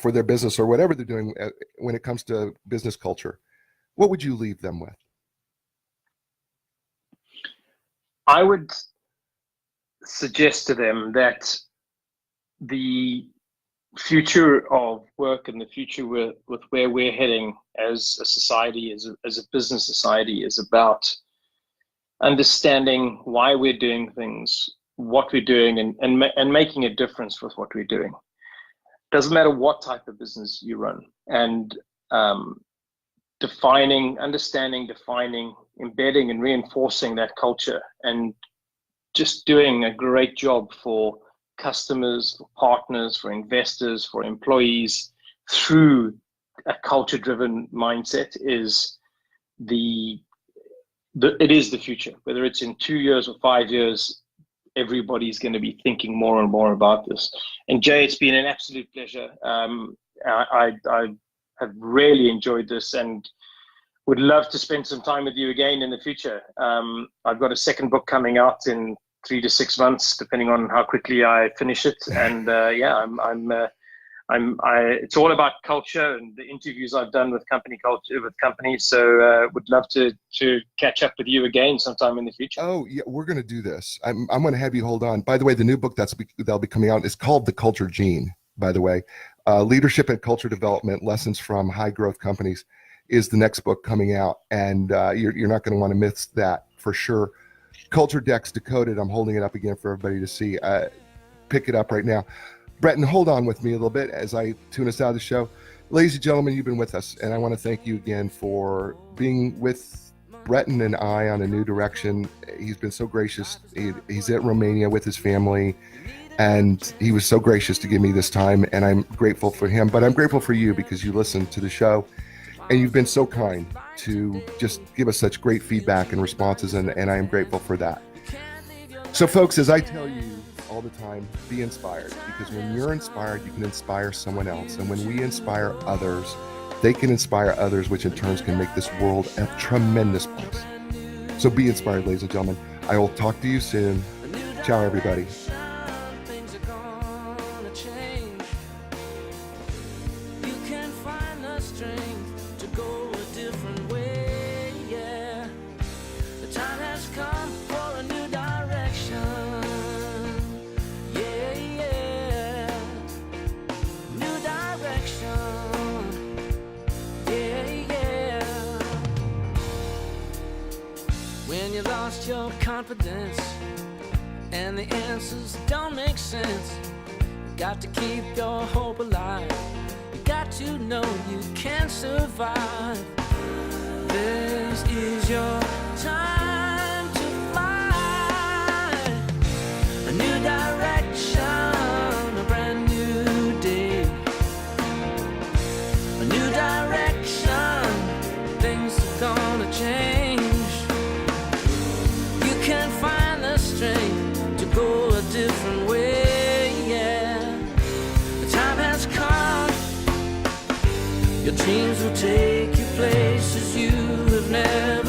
whatever they're doing when it comes to business culture, what would you leave them with? I would suggest to them that the future of work and the future with where we're heading as a society, as a business society, is about understanding why we're doing things, what we're doing, and making a difference with what we're doing. Doesn't matter what type of business you run, and understanding, defining, embedding, and reinforcing that culture, and just doing a great job for customers, for partners, for investors, for employees through a culture-driven mindset is it is the future. Whether it's in 2 years or 5 years, everybody's going to be thinking more and more about this. And Jay, it's been an absolute pleasure. I have really enjoyed this and would love to spend some time with you again in the future. I've got a second book coming out in 3 to 6 months, depending on how quickly I finish it. And it's all about culture and the interviews I've done with companies. So would love to catch up with you again sometime in the future. Oh yeah, we're going to do this. I'm going to have you hold on. By the way, the new book that'll be coming out is called The Culture Gene. By the way, Leadership and Culture Development: Lessons from High Growth Companies is the next book coming out, and you're not going to want to miss that for sure. Culture Decks Decoded. I'm holding it up again for everybody to see. Pick it up right now. Bretton, hold on with me a little bit as I tune us out of the show. Ladies and gentlemen, you've been with us, and I want to thank you again for being with Bretton and I on A New Direction. He's been so gracious. He's at Romania with his family, and he was so gracious to give me this time, and I'm grateful for him. But I'm grateful for you because you listened to the show, and you've been so kind to just give us such great feedback and responses, and I am grateful for that. So folks, as I tell you all the time, be inspired, because when you're inspired, you can inspire someone else. And when we inspire others, they can inspire others, which in turn can make this world a tremendous place. So be inspired, ladies and gentlemen. I will talk to you soon. Ciao, everybody. Your confidence and the answers don't make sense. You got to keep your hope alive. You got to know you can survive. This is your time to fly. A new direction, a brand new day. A new direction, things are gonna change. Can find the strength to go a different way, yeah. The time has come. Your dreams will take you places you have never